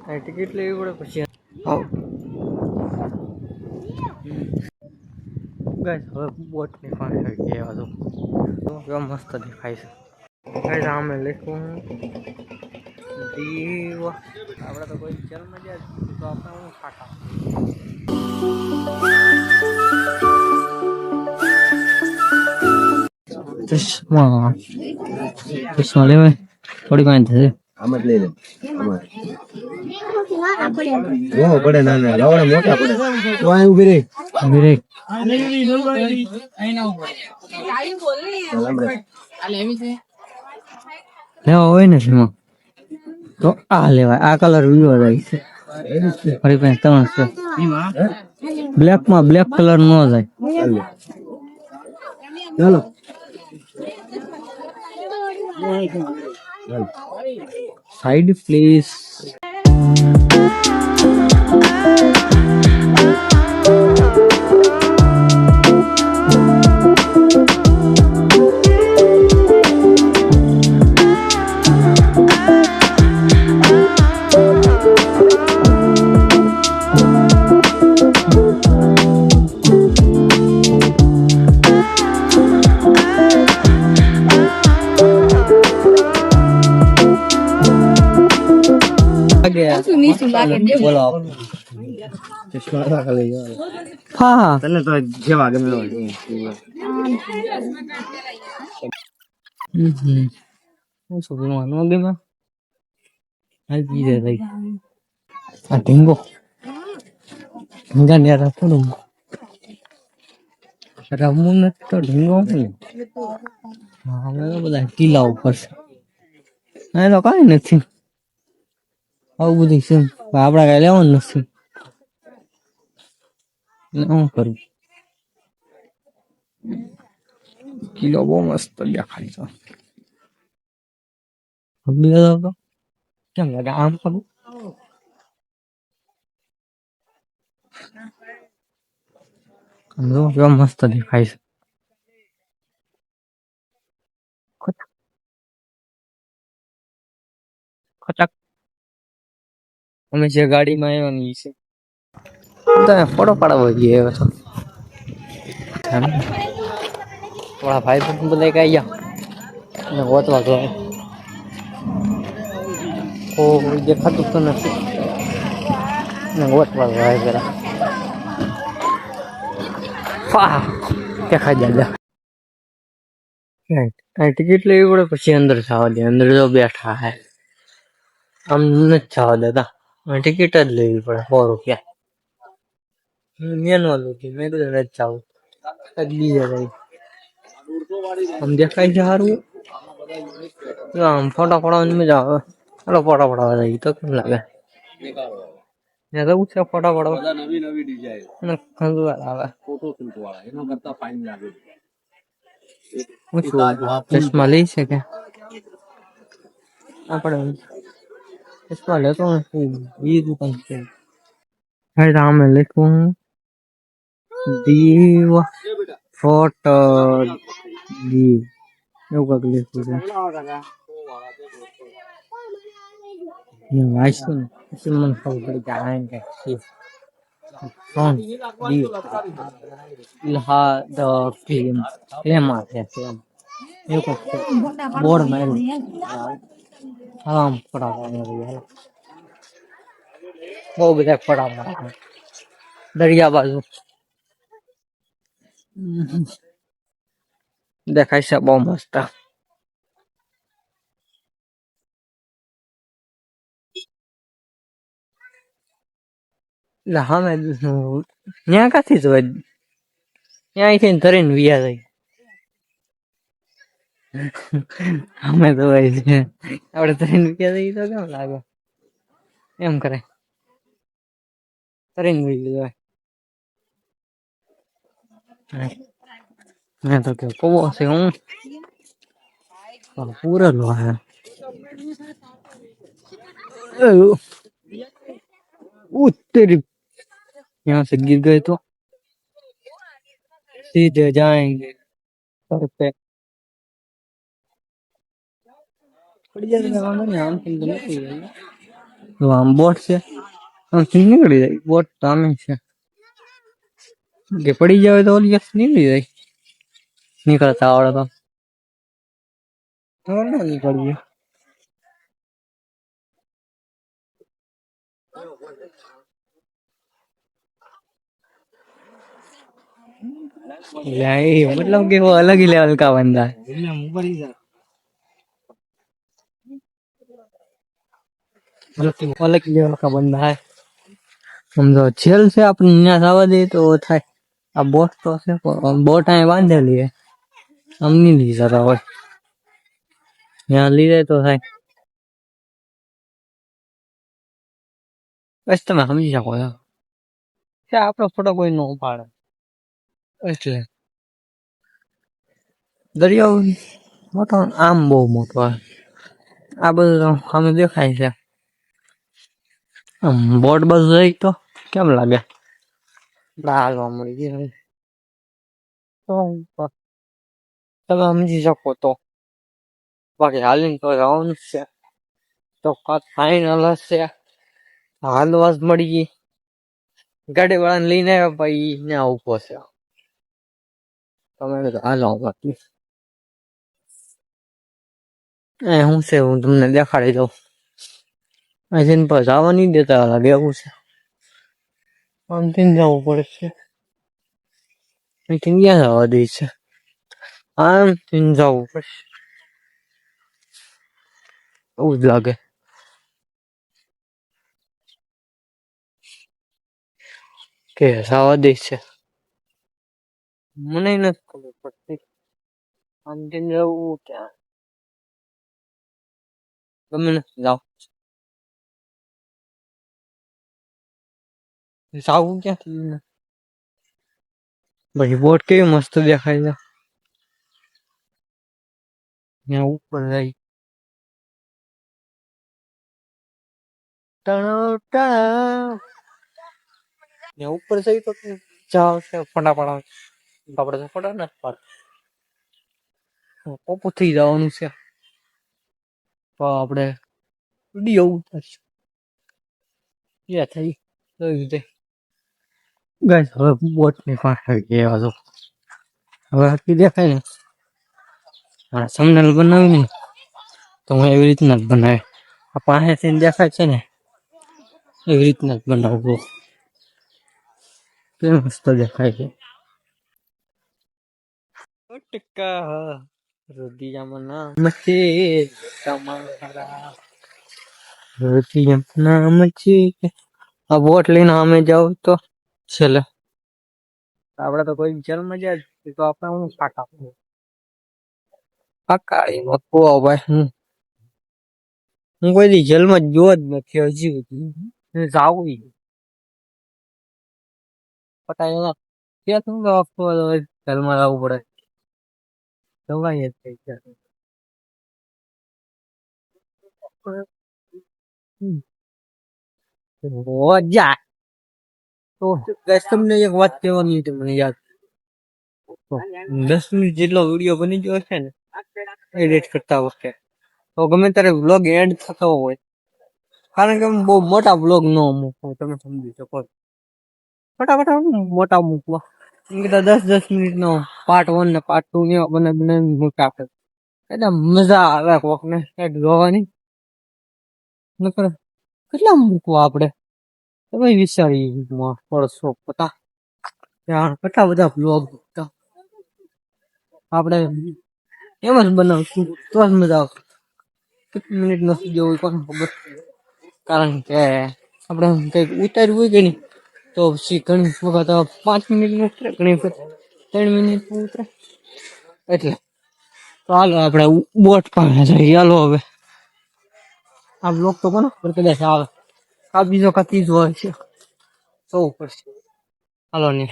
આ ટિકિટ લેવી પડે પછી. હા ગાઈસ હવે બોટની પાસે આવી ગયા તો કેવા મસ્ત દેખાય છે. ગાઈસ આમે લખ્યું દીવ આપણે તો કોઈ ચલ મજા તો આપણે હું ખાટા ચશ્મા ચશ્મા લેવાય થોડી પાંચ થશે આમ જ લઈ લે પડે ના ના રાવણ મોટા પડે તો આ ઉભી રે લેવા હોય ને એમાં તો આ લેવાય આ કલર વિવો જાય છે ફરી પાંચ ત્રણ છે બ્લેક માં બ્લેક કલર નો જાય ચાલો સાઈડ પ્લીઝ હા તને તો જેવા ગમે શું ભણવાનું ગમે હાલ પીધે ભાઈ આ ઢીંગો ઢીંગા ને થોડું રમવું નથી તો ઢીંગો હા બધા કિલ્લા ઉપર છે એ તો કઈ નથી આવું બધું છે આપડા કઈ લેવાનું નથી શું કરું કિલો બહુ મસ્ત દેખાય છે કેમ લાગે આમ કરું કેવા મસ્ત દેખાય છે ખચાક અમે જે ગાડીમાં આવવાની છે તમે ફોટો પાડવો જોઈએ હવે તો થોડા ભાઈ પણ બધા કઈ ગયા ગોતવા તો દેખાતું તો નથી ગોતવા ભાઈ જરા દેખાય દાદા ટિકિટ લેવી પડે પછી અંદર જવા દે અંદર જો બેઠા હે આમ નથી જવા દેતા ટિકિટ જ લેવી પડે 100 રૂપિયા મેન વાલું કે મેં કીધું નથી જવું બીજા કઈ આમ દેખાય છે સારું આમ ફોટા પડવાની મજા આવે ચાલો ફોટા પડાવવા જાય તો કેમ લાગે જવું છે ફોટા પડવા નવી નવી ડિઝાઇન આવે ફોટો શૂટ વાળા એના કરતા ફાઇન લાગે ચશ્મા લઈ શકે આપણે ચશ્મા લેતો નથી દુકાન છે અમે લખું દીવ ફોટો દીવ એવું કઈક લખ્યું છે વાંચતું ને પછી મને ખબર પડી કે આ કઈ front Diu Ilha the film એમાં છે એવું કઈક બોર્ડ માર્યું આમ પડાવવા બહુ બધા પડાવવા દરિયા બાજુ દેખાય છે બહુ મસ્ત હા મેં ત્યાં કાથી જ હોય ત્યાં અહીંથી ધરીને વિયા જાય અમે તો હોય છે આપડે ધરીને વિયા જઈએ તો કેમ લાગે એમ કરે ધરીને વી જાય મેં તો કે કોવો છે હું પૂરેલો હે उत्तरी यहाँ से गिर गए तो सीधे जाएंगे सर पे पड़ी जाएगा नहीं आम આમ બોટ છે આમથી નીકળી જાય બોટ તો આમે છે કે પડી જાય તો ઓલી નીકળી જાય નીકળતા આવડે તો ના નીકળીએ मतलब कि वो अलग ही लेवल का बंदा है मतलब कि वो अलग लेवल का बंदा है समझो जेल से अपन यहाँ जवा दे तो वो થાય આ બોટ તો છે બોટ અહીં બાંધેલી है આમ નહીં લઈ જતા હોય ત્યાં લઈ જાય તો થાય બસ તમે સમજી શકો છો કે આપણો ફોટો કોઈ ન પાડે એટલે દરિયો મોટો આમ બહુ મોટો હોય આ બધું સામે દેખાય છે આમ બોટ બસ જઈ તો કેમ લાગે હાલવા મળી ગયું તો તમે સમજી શકો તો બાકી હાલીને તો જવાનું જ છે તો ફાઈનલ હશે હાલવા જ મળી ગઈ ગાડી વાળાને લઈને આવ્યા ભાઈ ત્યાં ઉભો છે તમે હાલો બાકી એ હું છે હું તમને દેખાડી દઉં અહીંથી પર જવા નહીં દેતા લાગે એવું છે આમથી જવું પડે છે અહીંથી ક્યાં જવા દે છે આમથી જવું પડશે એવું જ લાગે કે જવા દે છે મને નથી ખબર પડતી આમથી જવું ક્યાં ગમે નથી જાવ જાવું ક્યાંથી ભાઈ બોટ કેવી મસ્ત દેખાય છે ત્યાં ઉપર જાય ત્યાં ઉપર જઈ તો જાવ છે ફટાફટ આપણે તો ફટા નથી પાડતા પોપો થઈ જવાનું છે તો આપણે વિડીયો ઉતારશું થઈ રીતે ગાઈસ હવે બોટ ની પાસે ગયા છો હવે આટલી દેખાય ને મારા સમનલ બનાવી ને તો હું એવી રીતના જ બનાવે આ પાસેથી દેખાય છે ને એવી રીતના જ બનાવવું કેમ મસ્ત દેખાય છે ટકા રુદિયામાં નામ છે તમારા રુદિયામાં નામ છે આ બોટ લઈને અમે જાવ તો છેલ્લે આપડે તો કોઈ જેલમાં જાય તો આપણે હું કાકા કાકા એમાં કોવા ભાઈ હું કોઈ દી જેલમાં જોવા જ નથી હજી જાવું પતા એના ક્યાં શું જેલમાં જવું પડે જવાય જ કઈ જા તો તમને એક વાત કહેવાની હતી મને યાદ 10 મિનિટ જેટલો વિડીયો બની ગયો છે ને એડિટ કરતા વખતે તો ગમે ત્યારે વ્લોગ એન્ડ થતો હોય કારણ કે બહુ મોટા વ્લોગ ન મૂકવો તમે સમજી શકો ફટાફટ મોટા મૂકવા એમ કીધા 10 મિનિટ નો પાર્ટ 1 ને પાર્ટ 2 ને બને મૂકા એટલે મજા આવે કોક ને કઈક જોવાની નકર કેટલા મૂકવા આપડે તમે વિચારી પડશો પતા ત્યાં કેટલા બધા બ્લોગ આપણે એમ જ બનાવશું તો જ મજા આવશે કેટલી મિનિટ નો જેવું કોને ખબર કારણ કે આપણે કઈક ઉતાર્યું હોય કે નહીં તો પછી ઘણી વખત 5 મિનિટ નું ઉતરે ઘણી વખત 3 મિનિટ નું ઉતરે એટલે તો હાલો આપણે બોટ પાસે જઈએ હાલો હવે આ બ્લોગ તો કોને ખબર કદાચ આવે આ બીજો કાતી જ હોય છે સૌ પડશે હાલો ને